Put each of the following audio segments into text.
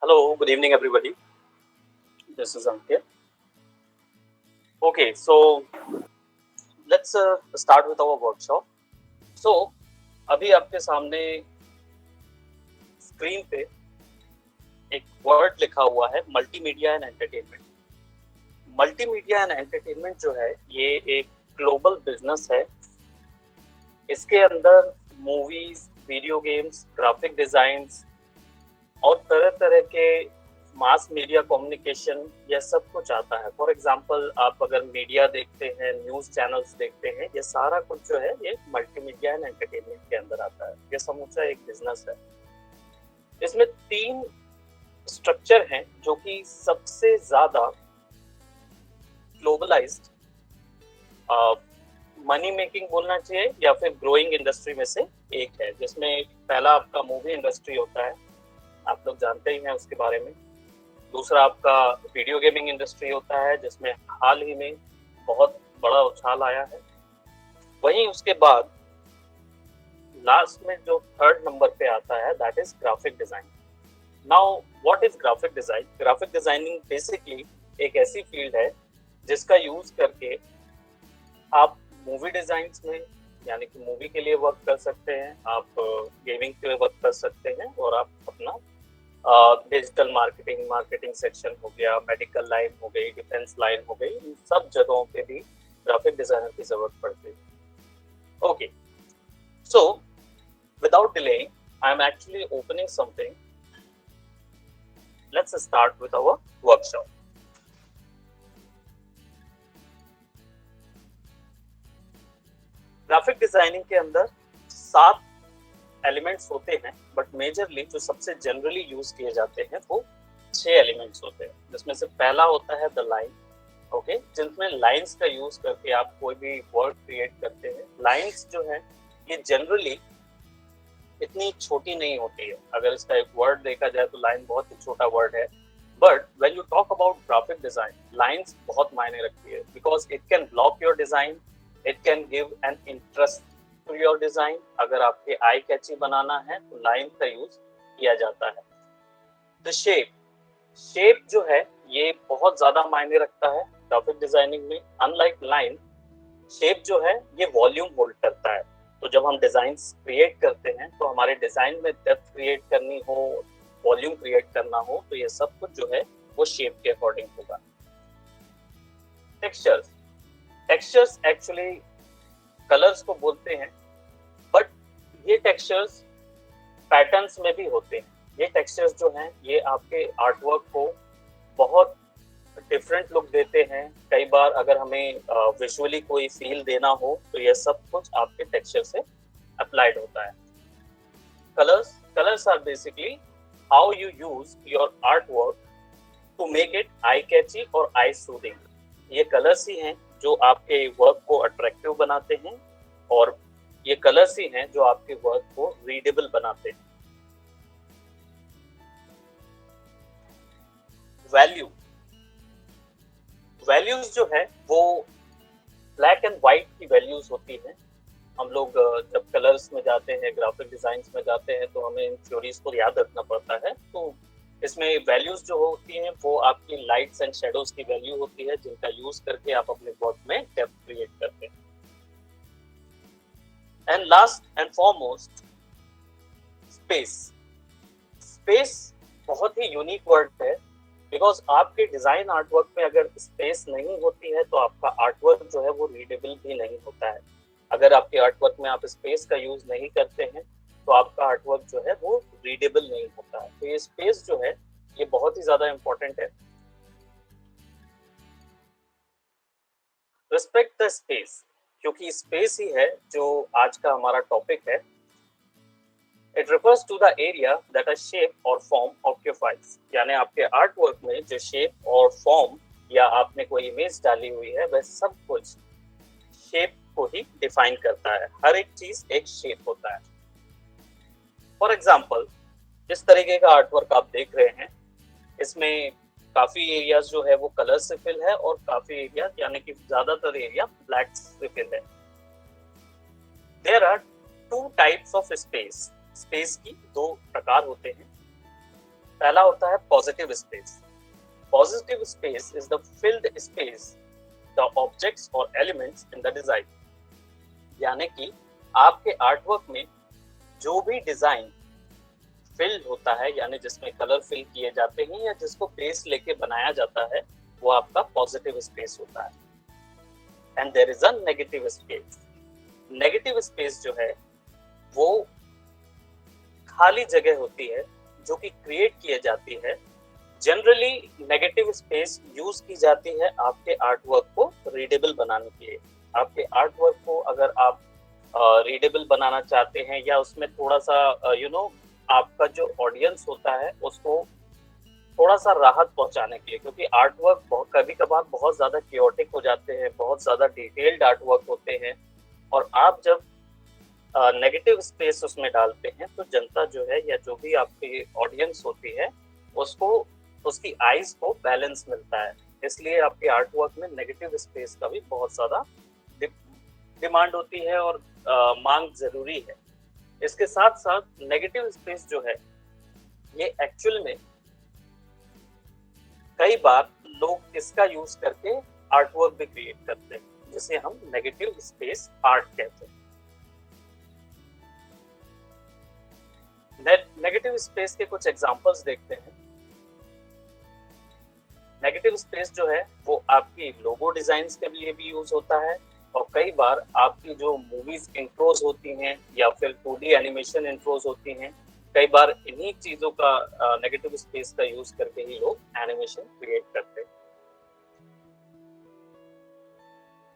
Hello, good evening, everybody. This is Ankit. Okay, so let's start with our workshop. So, अभी आपके सामने screen पे एक word लिखा हुआ है multimedia and entertainment. Multimedia and entertainment जो है ये एक ग्लोबल बिजनेस है। इसके अंदर movies, video games, graphic designs और तरह तरह के मास मीडिया कम्युनिकेशन यह सब कुछ आता है। फॉर एग्जांपल आप अगर मीडिया देखते हैं, न्यूज चैनल्स देखते हैं, ये सारा कुछ जो है ये मल्टीमीडिया एंड एंटरटेनमेंट के अंदर आता है। ये समूचा एक बिजनेस है। इसमें 3 स्ट्रक्चर हैं जो कि सबसे ज्यादा ग्लोबलाइज्ड मनी मेकिंग बोलना चाहिए या फिर ग्रोइंग इंडस्ट्री में से एक है, जिसमें पहला आपका मूवी इंडस्ट्री होता है, आप लोग जानते ही हैं उसके बारे में। दूसरा आपका वीडियो गेमिंग इंडस्ट्री होता है, जिसमें हाल ही में बहुत बड़ा उछाल आया है। वहीं उसके बाद लास्ट में जो थर्ड नंबर पे आता है that is graphic design. Now what is graphic design? Graphic designing basically एक ऐसी फील्ड है जिसका यूज करके आप मूवी डिजाइन्स में, यानी कि मूवी के लिए वर्क कर सकते हैं, आप गेमिंग के लिए वर्क कर सकते हैं, और आप अपना डिजिटल मार्केटिंग सेक्शन हो गया, मेडिकल लाइन हो गई, डिफेंस लाइन हो गई, इन सब जगहों पे भी ग्राफिक डिजाइनर की जरूरत पड़ती है। Okay, so without delaying I am actually opening something. Let's start with our workshop. Graphic designing के अंदर 7 एलिमेंट्स होते हैं, बट मेजरली जो सबसे जनरली यूज किए जाते हैं वो 6 एलिमेंट्स होते हैं, जिसमें से पहला होता है द लाइन। ओके, जिसमें लाइंस का यूज करके आप कोई भी वर्ड क्रिएट करते हैं। लाइंस जो है ये जनरली इतनी छोटी नहीं होती है। अगर इसका एक वर्ड देखा जाए तो लाइन बहुत ही छोटा वर्ड है, but when you talk about graphic design, lines बहुत मायने रखती है, because it can block your design, it can give an interest to your design. अगर आपके आई कैची बनाना है तो लाइन का यूज किया जाता है। द शेप जो है ये बहुत ज्यादा मायने रखता है ग्राफिक डिजाइनिंग में। अनलाइक लाइन, शेप जो है ये वॉल्यूम होल्ड करता है। तो जब हम डिजाइन क्रिएट करते हैं तो हमारे डिजाइन में डेप्थ क्रिएट करनी हो, वॉल्यूम क्रिएट करना हो, तो ये सब कुछ जो है वो शेप के अकॉर्डिंग होगा। टेक्सचर्स एक्चुअली कलर्स को बोलते हैं, बट ये टेक्सचर्स पैटर्न्स में भी होते हैं। ये टेक्सचर्स जो हैं ये आपके आर्टवर्क को बहुत डिफरेंट लुक देते हैं। कई बार अगर हमें विजुअली कोई फील देना हो तो ये सब कुछ आपके टेक्सचर से अप्लाइड होता है। Colours are basically how you use your artwork to make it eye catchy और आई सूदिंग। ये कलर्स ही हैं जो आपके वर्क को अट्रैक्टिव बनाते हैं, और ये कलर्स ही हैं जो आपके वर्क को रीडेबल बनाते हैं। वैल्यूज जो है वो ब्लैक एंड व्हाइट की वैल्यूज होती हैं। हम लोग जब कलर्स में जाते हैं, ग्राफिक डिजाइन्स में जाते हैं, तो हमें इन थ्योरीज को याद रखना पड़ता है। तो इसमें वैल्यूज जो होती हैं वो आपकी लाइट्स एंड शेडोज की वैल्यू होती है, जिनका यूज करके आप अपने वर्क में डेप्थ क्रिएट करते हैं। And last and foremost, space बहुत ही यूनिक वर्ड है, बिकॉज आपके डिजाइन आर्टवर्क में अगर स्पेस नहीं होती है तो आपका आर्टवर्क जो है वो रीडेबल भी नहीं होता है। अगर आपके आर्टवर्क में आप स्पेस का यूज नहीं करते हैं तो आपका आर्टवर्क जो है वो रीडेबल नहीं होता है। तो ये स्पेस जो है ये बहुत ही ज्यादा इंपॉर्टेंट है। रिस्पेक्ट द स्पेस, क्योंकि स्पेस ही है जो आज का हमारा टॉपिक है। It refers to the area that a shape or form occupies, यानी आपके आर्ट वर्क में जो शेप और फॉर्म या आपने कोई इमेज डाली हुई है वह सब कुछ शेप को ही डिफाइन करता है। हर एक चीज एक शेप होता है। फॉर एग्जाम्पल, जिस तरीके का आर्ट वर्क आप देख रहे हैं इसमें काफी एरियाज जो है वो कलर से फिल है और काफी एरिया यानी कि ज्यादातर एरिया ब्लैक से फिल है। There are 2 types of space की 2 प्रकार होते हैं। पहला होता है positive space. Positive space is the filled space the objects और एलिमेंट्स इन द डिजाइन, यानी कि आपके आर्टवर्क में जो भी डिजाइन फिल्ड होता है, यानी जिसमें कलर फिल किए जाते हैं या जिसको बेस लेके बनाया जाता है, वो आपका पॉजिटिव स्पेस होता है। And there is a negative space. Negative space जो है वो खाली जगह होती है जो कि क्रिएट की जाती है। जनरली नेगेटिव स्पेस यूज की जाती है आपके आर्टवर्क को रीडेबल बनाने के लिए। आपके आर्टवर्क को अगर आप रीडेबल बनाना चाहते हैं या उसमें थोड़ा सा आपका जो ऑडियंस होता है उसको थोड़ा सा राहत पहुंचाने के लिए, क्योंकि आर्टवर्क कभी कभार बहुत ज्यादा क्योटिक हो जाते हैं, बहुत ज्यादा डिटेल्ड आर्टवर्क होते हैं, और आप जब नेगेटिव स्पेस उसमें डालते हैं तो जनता जो है या जो भी आपकी ऑडियंस होती है उसको उसकी आईज को बैलेंस मिलता है। इसलिए आपके आर्टवर्क में नेगेटिव स्पेस का भी बहुत ज्यादा डिमांड होती है और मांग जरूरी है। इसके साथ साथ नेगेटिव स्पेस जो है ये एक्चुअल में कई बार लोग इसका यूज करके आर्टवर्क भी क्रिएट करते हैं, जिसे हम नेगेटिव स्पेस आर्ट कहते हैं। नेगेटिव स्पेस के कुछ एग्जांपल्स देखते हैं। नेगेटिव स्पेस जो है वो आपकी लोगो डिजाइन्स के लिए भी यूज होता है, और कई बार आपकी जो मूवीज इंट्रोज होती हैं या फिर 2D एनिमेशन इंट्रोज होती हैं, कई बार इन्हीं चीजों का नेगेटिव स्पेस का यूज करके ही लोग एनिमेशन क्रिएट करते हैं।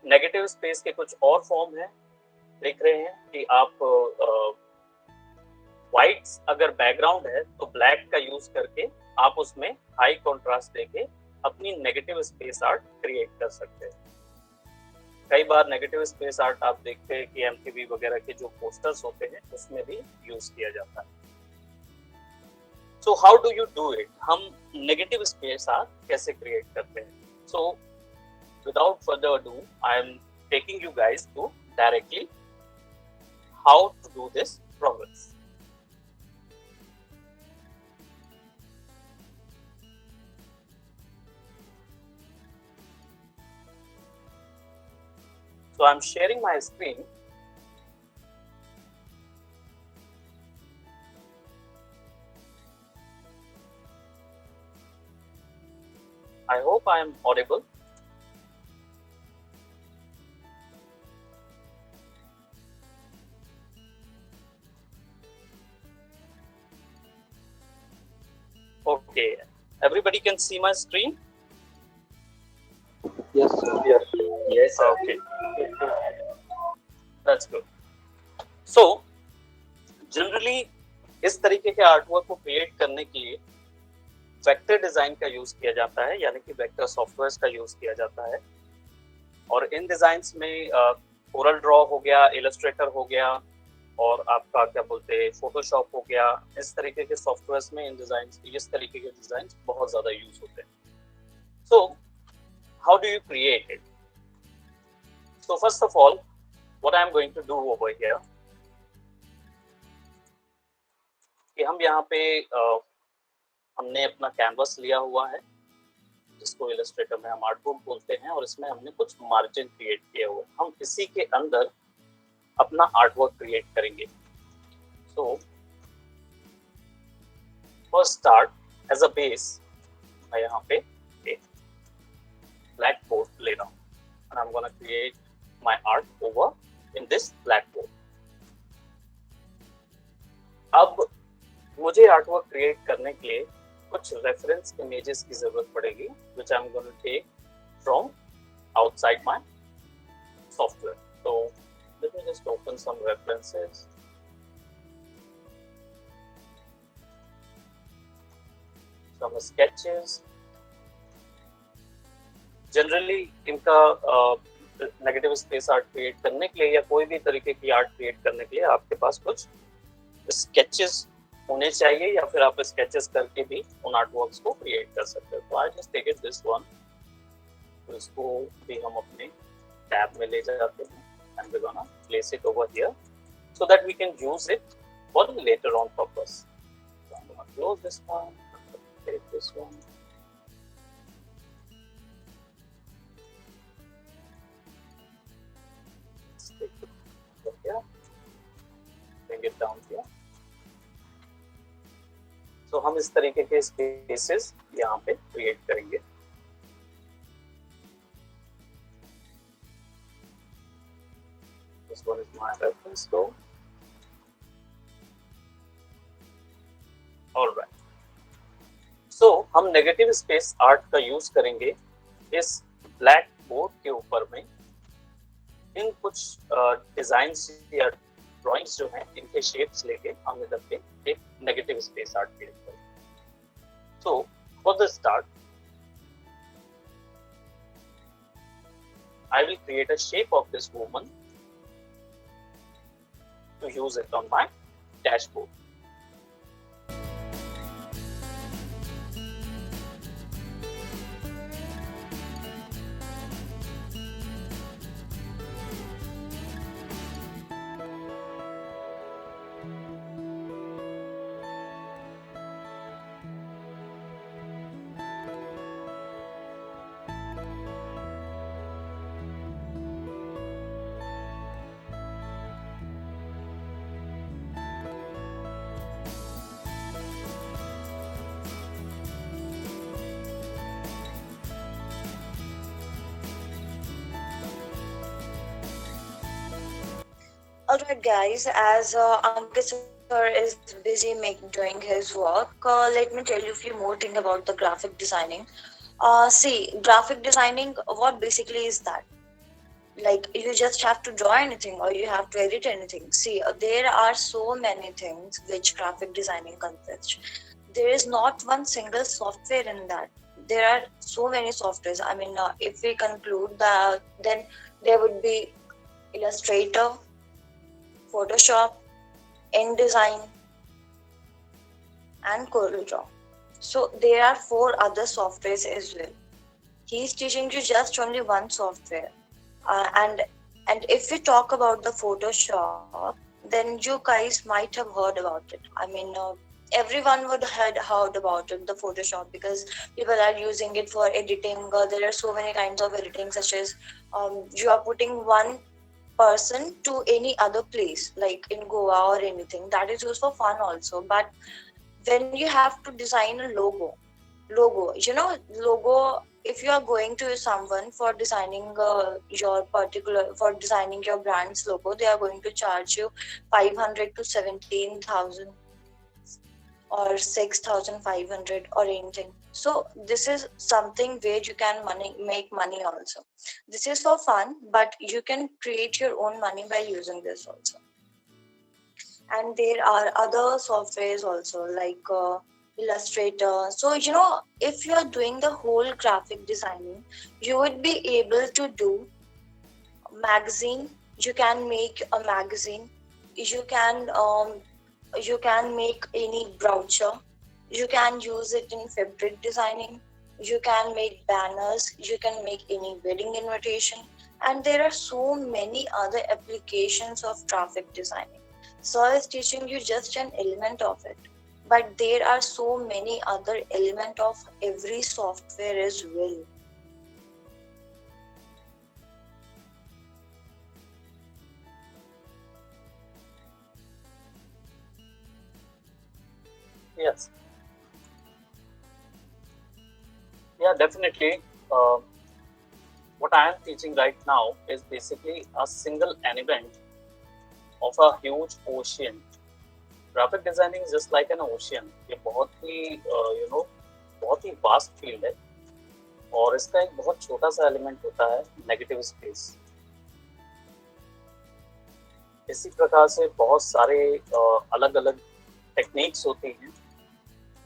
नेगेटिव स्पेस के कुछ और फॉर्म है, देख रहे हैं कि आप व्हाइट अगर बैकग्राउंड है तो ब्लैक का यूज करके आप उसमें हाई कंट्रास्ट देके अपनी नेगेटिव स्पेस आर्ट क्रिएट कर सकते हैं। कई बार नेगेटिव स्पेस आर्ट आप देखते हैं कि एमटीवी वगैरह के जो पोस्टर्स होते हैं उसमें भी यूज किया जाता है। So how do you do it? हम नेगेटिव स्पेस आर्ट कैसे क्रिएट करते हैं? So without further ado, I am taking you guys to directly how to do this process. So I'm sharing my screen. I hope I am audible. Okay, everybody can see my screen? Yes, sir. Yes, sir. Okay. That's good. So, generally इस तरीके के artwork को create करने के लिए vector design का use किया जाता है, यानी कि वेक्टर सॉफ्टवेयर्स का यूज किया जाता है। और इन डिजाइन्स में कोरल ड्रॉ हो गया, इलस्ट्रेटर हो गया, और आपका क्या बोलते हैं फोटोशॉप हो गया। इस तरीके के सॉफ्टवेयर्स में इस तरीके के डिजाइन्स बहुत ज्यादा यूज होते हैं। सो how do you create it? So first of all, what I am going to do over here, कि हम यहाँ पे हमने अपना कैनवस लिया हुआ है जिसको इलस्ट्रेटर में हम आर्टबुक बोलते हैं, और इसमें हमने कुछ मार्जिन क्रिएट किया हुआ है। हम इसी के अंदर अपना आर्टवर्क क्रिएट करेंगे। So first start as a base, मैं यहाँ पे blackboard lay down and I'm going to create my art over in this blackboard. अब मुझे आर्टवर्क क्रिएट करने के लिए कुछ रेफरेंस इमेजेस की जरूरत पड़ेगी, which I'm going to take from outside my software. So let me just open some references. Some sketches. Generally इनका नेगेटिव स्पेस आर्ट क्रिएट करने के लिए या कोई भी तरीके की आर्ट क्रिएट करने के लिए आपके पास कुछ स्केचेस होने चाहिए, या फिर आप स्केचेस करके भी उन आर्टवर्क्स को क्रिएट कर सकते हो। तो I just take it this one, तो इसको भी हम अपने टैब में ले जाते हैं and we gonna place it over here so that we can use it for later on purpose. So I'm going to close this one, हम इस तरीके के स्पेसेस यहाँ पे क्रिएट करेंगे। This one is my reference though. All right. So हम negative space art का use करेंगे इस ब्लैक बोर्ड के ऊपर में इन कुछ डिजाइंस या ड्राइंग्स जो हैं इनके शेप्स लेके हम इधर पे एक नेगेटिव स्पेस आर्ट क्रिएट करेंगे। So for the start, I will create a shape of this woman to use it on my dashboard. Alright, guys, as Ankit sir is busy doing his work, let me tell you a few more things about the graphic designing. See, graphic designing, what basically is that? Like, you just have to draw anything or you have to edit anything. See, there are so many things which graphic designing consists. There is not one single software in that. There are so many softwares. I mean, if we conclude that, then there would be Illustrator, Photoshop, InDesign, and CorelDRAW. So there are 4 other softwares as well. He's teaching you just only one software. And if we talk about the Photoshop, then you guys might have heard about it. I mean, everyone would have heard about it, the Photoshop, because people are using it for editing. There are so many kinds of editing, such as you are putting one person to any other place, like in Goa or anything. That is used for fun also. But when you have to design a logo, logo, if you are going to someone for designing for designing your brand's logo, they are going to charge you 500 to 17,000 or 6,500 or anything. So this is something where you can make money also. This is for fun, but you can create your own money by using this also. And there are other softwares also, like Illustrator. So if you are doing the whole graphic designing, you would be able to do magazine. You can make a magazine. You can make any brochure. You can use it in fabric designing. You can make banners. You can make any wedding invitation. And there are so many other applications of graphic designing. So I is teaching you just an element of it. But there are so many other elements of every software as well. Yes. Yeah, definitely. What I am teaching right now is basically a single element of a huge ocean. Graphic designing just like an ocean. ये बहुत ही बहुत ही vast field है और इसका एक बहुत छोटा सा एलिमेंट होता है नेगेटिव स्पेस। इसी प्रकार से बहुत सारे अलग अलग टेक्निक्स होती हैं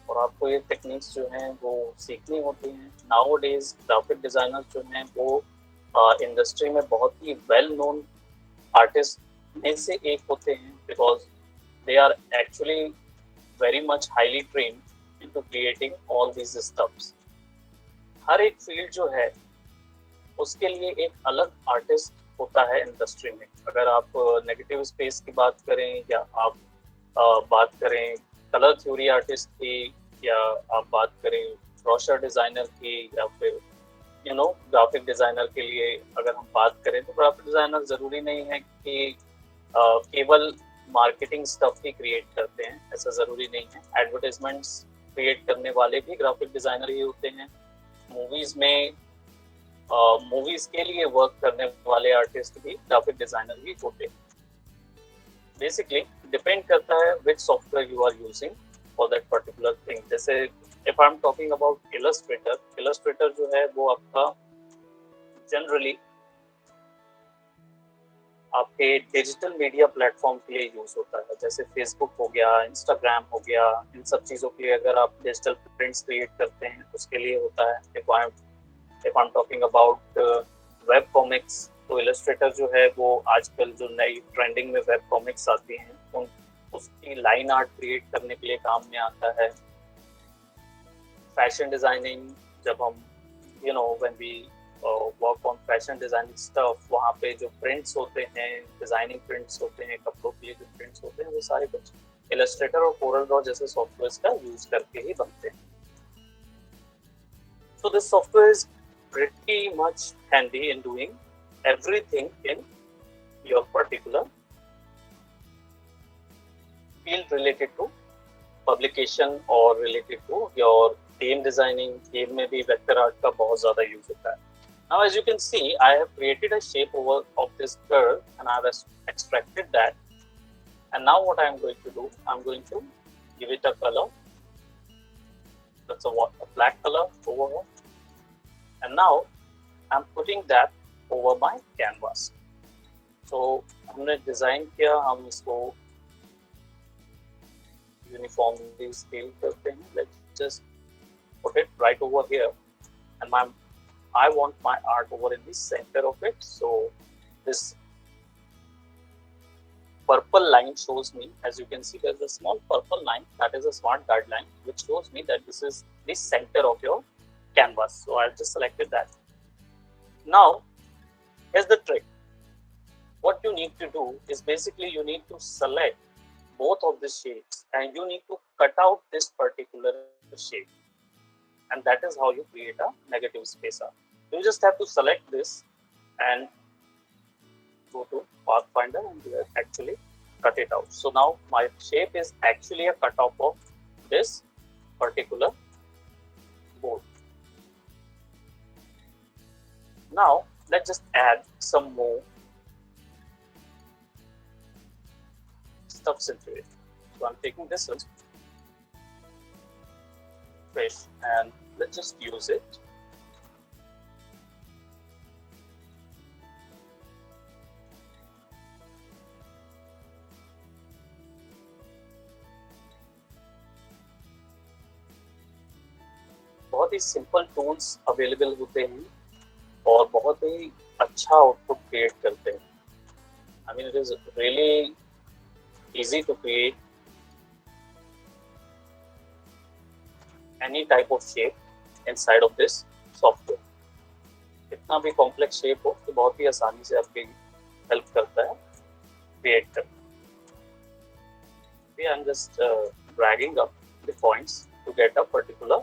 और आपको ये टेक्निक्स जो हैं वो सीखनी होती हैं। नाउ डेज ग्राफिक डिजाइनर जो हैं वो इंडस्ट्री में बहुत ही वेल नोन आर्टिस्ट में से एक होते हैं, because they are actually very much highly trained into creating all these stuffs. हर एक फील्ड जो है उसके लिए एक अलग आर्टिस्ट होता है इंडस्ट्री में। अगर आप नेगेटिव स्पेस की बात करें या आप बात करें कलर थ्योरी आर्टिस्ट की या आप बात करें ब्रोशर डिजाइनर की या फिर ग्राफिक डिजाइनर के लिए अगर हम बात करें तो ग्राफिक डिजाइनर जरूरी नहीं है कि केवल मार्केटिंग स्टफ ही क्रिएट करते हैं, ऐसा जरूरी नहीं है। एडवर्टाइजमेंट्स क्रिएट करने वाले भी ग्राफिक डिजाइनर ही होते हैं। मूवीज में मूवीज के लिए वर्क करने वाले आर्टिस्ट भी ग्राफिक डिजाइनर ही होते हैं। बेसिकली डिपेंड करता है which software you are using for that particular thing. जैसे if I am talking about Illustrator, Illustrator जो है वो आपका जनरली आपके डिजिटल मीडिया प्लेटफॉर्म के लिए यूज होता है, जैसे फेसबुक हो गया, इंस्टाग्राम हो गया, इन सब चीज़ों के लिए अगर आप डिजिटल प्रिंट्स क्रिएट करते हैं उसके लिए होता है। If I am talking about web comics, तो इलस्ट्रेटर जो है वो आजकल जो नई ट्रेंडिंग में वेब कॉमिक्स आती हैं उन उसकी लाइन आर्ट क्रिएट करने के लिए काम में आता है। फैशन डिजाइनिंग, जब हम when we work on fashion designing stuff, वहाँ पे जो प्रिंट्स होते हैं, डिजाइनिंग प्रिंट्स होते हैं, कपड़ों के लिए जो प्रिंट्स होते हैं, वो सारे कुछ इलस्ट्रेटर और कोरल ड्रॉ जैसे सॉफ्टवेयर का यूज करके ही बनते हैं। So this software is pretty much handy in doing everything in your particular field related to publication or related to your game designing। game में भी vector art का बहुत ज़्यादा use होता है। Now as you can see, I have created a shape over of this curve and I have extracted that, and now what I am going to do, I am going to give it a color. That's a black color over here, and now I am putting that over my canvas. So हमने design किया, हम इसको uniformly scale करते हैं। Let's just put it right over here, and I want my art over in the center of it. So this purple line shows me, as you can see, there's a small purple line that is a smart guideline which shows me that this is the center of your canvas. So I've just selected that. Now here's the trick. What you need to do is basically you need to select both of the shapes and you need to cut out this particular shape, and that is how you create a negative spacer. You just have to select this and go to Pathfinder and you actually cut it out. So now my shape is actually a cutoff of this particular board. Now let's just add some more stuffs into it. So I'm taking this fish and let's just use it. बहुत ही simple tools available होते हैं और बहुत ही अच्छा output create करते हैं। I mean, it is really easy to create any type of shape inside of this software. कितना भी कॉम्प्लेक्स शेप हो तो बहुत ही आसानी से आपकी हेल्प करता है क्रिएट करना। I'm just dragging up the points to get a particular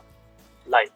line.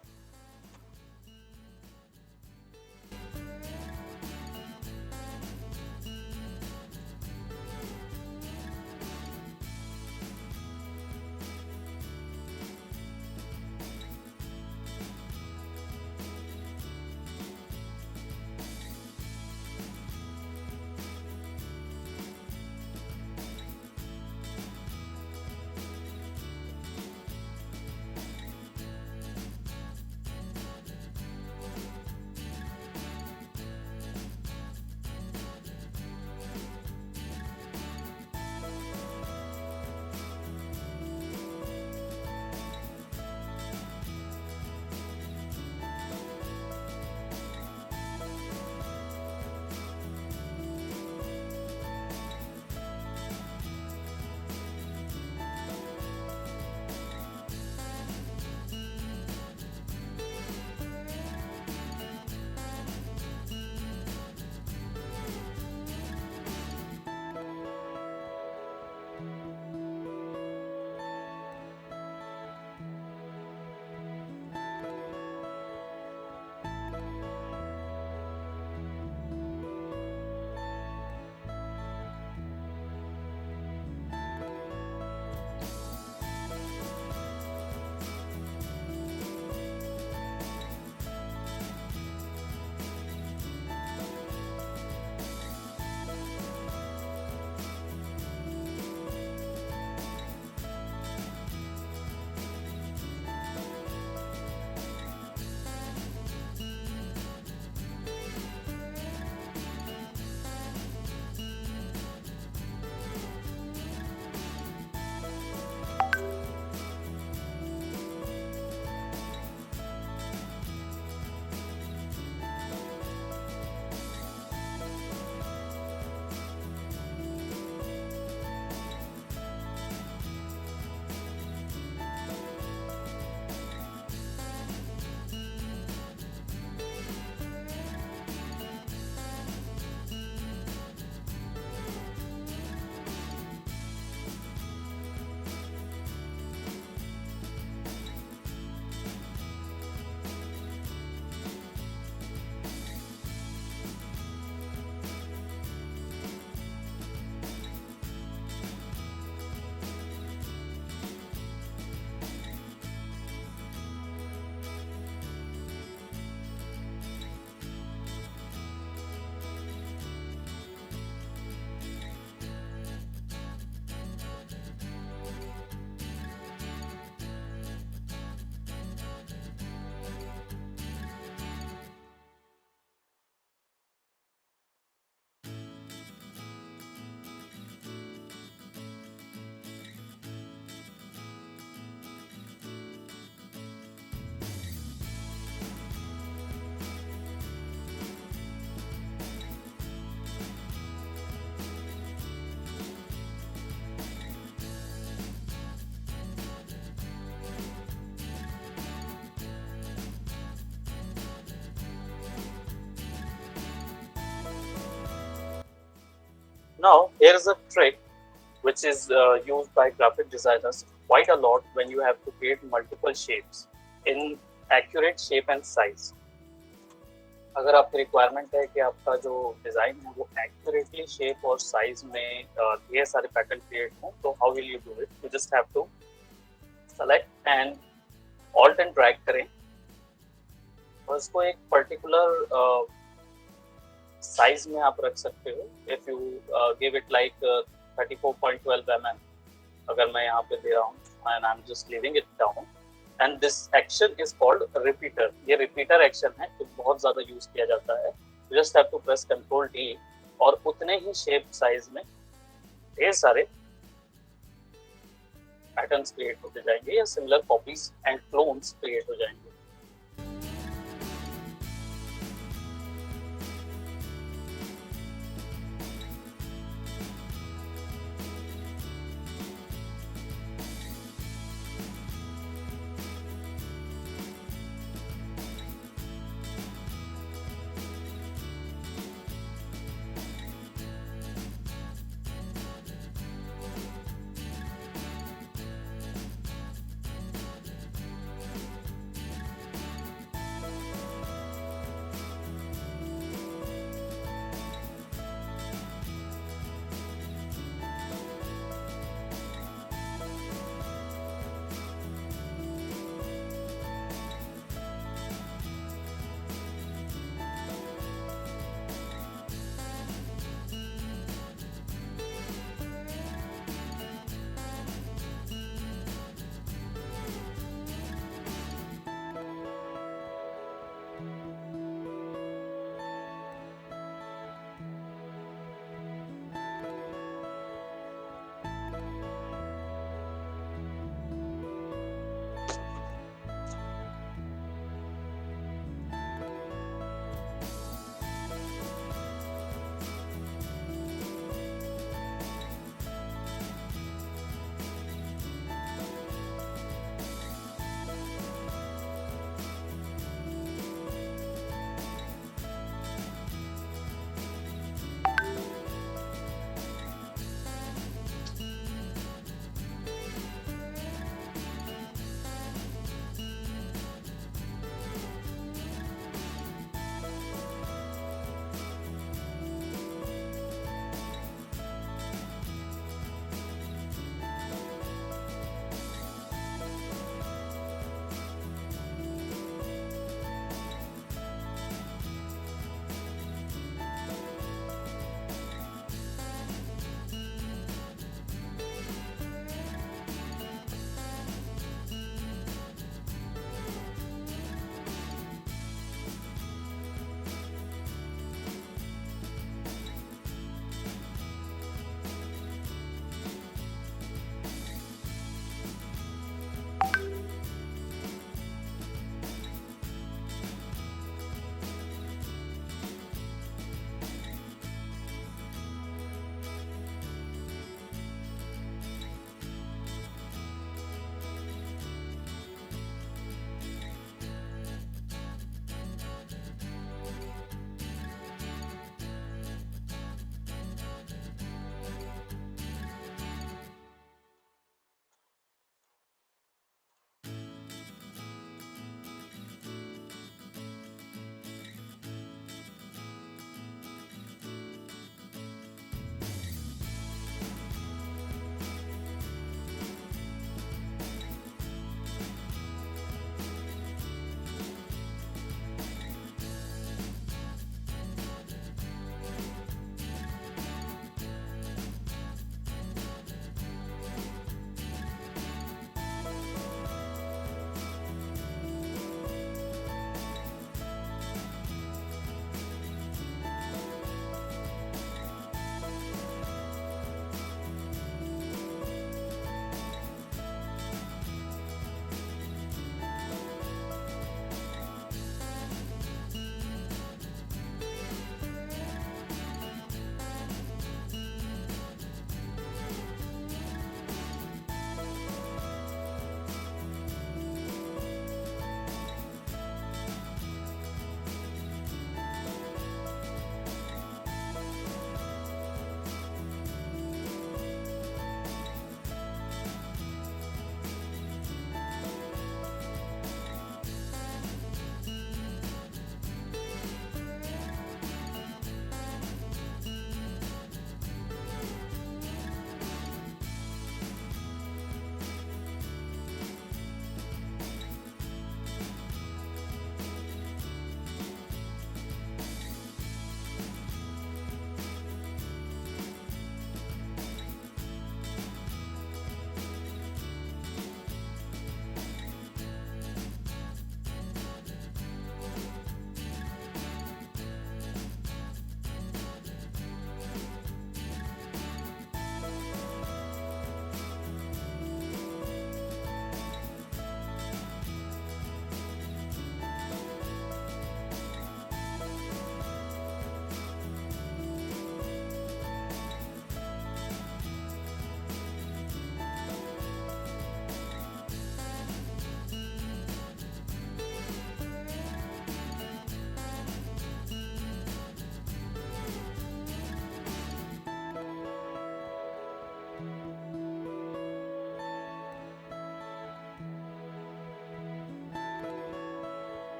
Now, here's a trick which is used by graphic designers quite a lot when you have to create multiple shapes in accurate shape and size. अगर आपकी requirement है कि आपका जो design है वो accurately shape और size में ढेर सारे पैटर्न क्रिएट हों, तो how will you do it? You just have to select and alt and drag करें और उसको एक पर्टिकुलर साइज में आप रख सकते हो. If you give it like 34.12 mm, अगर मैं यहाँ पे दे रहा हूँ and I am just leaving it down, and this action is called repeater. ये रिपीटर एक्शन है जो बहुत ज्यादा यूज किया जाता है. You just have to press control D और उतने ही शेप साइज में ढेर सारे पैटर्न्स क्रिएट होते जाएंगे या similar copies and clones create हो जाएंगे.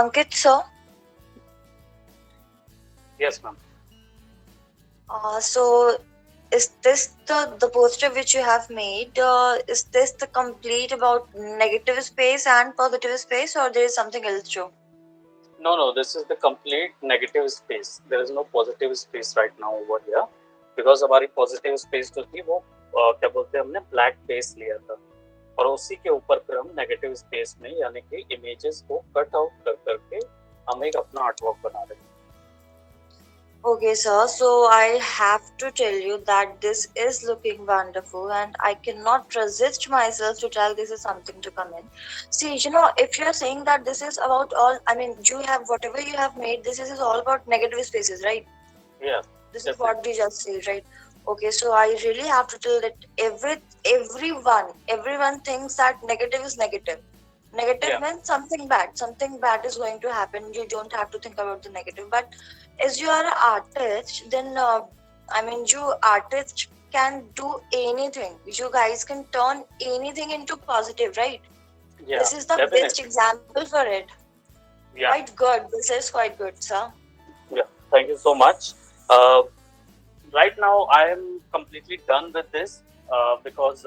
Ankit sir, Yes, ma'am. so is this the poster which you have made? Is this the complete about negative space and positive space, or there is something else too? No, this is the complete negative space. There is no positive space right now over here because हमारी positive space जो थी वो क्या बोलते हैं हमने black base लिया था और उसी के ऊपर फिर हम negative space में यानी कि images को cut out कर करके हम एक अपना artwork बना रहे हैं. Okay, sir. So I have to tell you that this is looking wonderful, and I cannot resist myself to tell this is something to come in. See, if you're saying that this is about all, I mean, you have whatever you have made, this is all about negative spaces, right? Yeah. This is what you just said, right? Okay, so I really have to tell that everyone thinks that negative is negative. Negative means something bad is going to happen. You don't have to think about the negative. But as you are an artist, then you artists can do anything. You guys can turn anything into positive, right? Yeah, this is the definitely. best example for it. Yeah. Quite good. This is quite good, sir. Yeah, thank you so much. Right now I am completely done with this because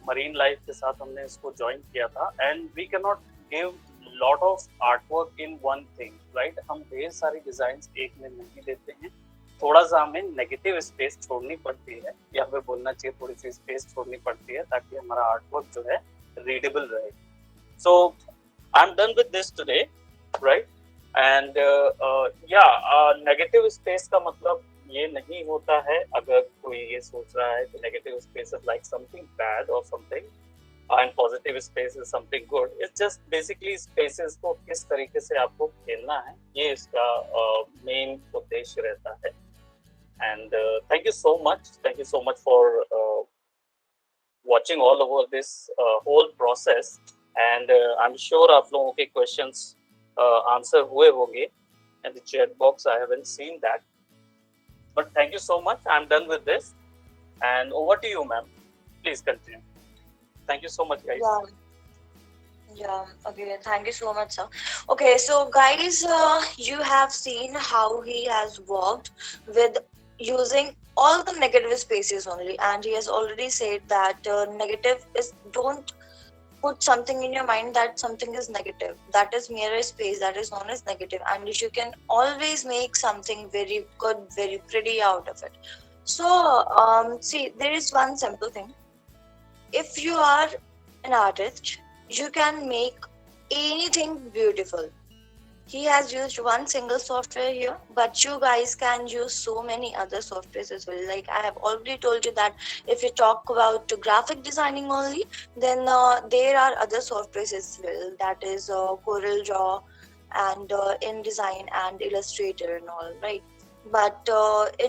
marine life के साथ हमने इसको join किया था and we can not give lot of artwork in one thing, right. हम ढेर सारी designs एक में नहीं देते हैं, थोड़ा सा हमें नेगेटिव स्पेस छोड़नी पड़ती है या फिर बोलना चाहिए थोड़ी सी स्पेस छोड़नी पड़ती है ताकि हमारा आर्टवर्क जो है रीडेबल रहे. So I am done with this today, right. And negative space का मतलब ये नहीं होता है अगर कोई ये सोच रहा है कि negative space is like something bad और something and positive space is something good. It's just basically spaces को किस तरीके से आपको खेलना है, ये इसका मेन उद्देश्य रहता है. And thank you so much for watching all over this whole process. And I am sure आप लोगों के क्वेश्चंस आंसर हुए होंगे in the chat box. I haven't seen that, but thank you so much. I'm done with this, and over to you, ma'am. Please continue. Thank you so much, guys. Okay, thank you so much, sir. Okay, so guys, you have seen how he has worked with using all the negative spaces only, and he has already said that negative is, don't put something in your mind that something is negative. That is mere space, that is known as negative, and you can always make something very good, very pretty out of it. So see, there is one simple thing. If you are an artist, you can make anything beautiful. He has used one single software here, but you guys can use so many other softwares as well. Like I have already told you that if you talk about graphic designing only, then there are other softwares as well. That is CorelDRAW and InDesign and Illustrator and all, right? But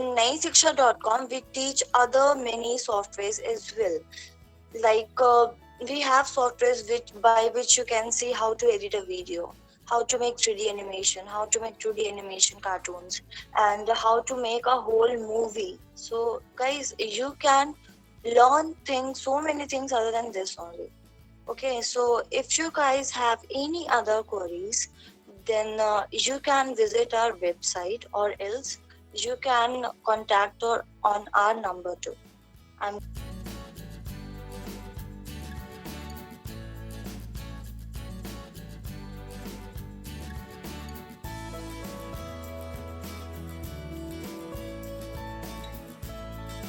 in naisiksha.com, we teach other many softwares as well. Like we have softwares by which you can see how to edit a video, how to make 3D animation, how to make 2D animation cartoons, and how to make a whole movie. So guys, you can learn so many things other than this only. Okay, so if you guys have any other queries, then you can visit our website, or else you can contact on our number too. I'm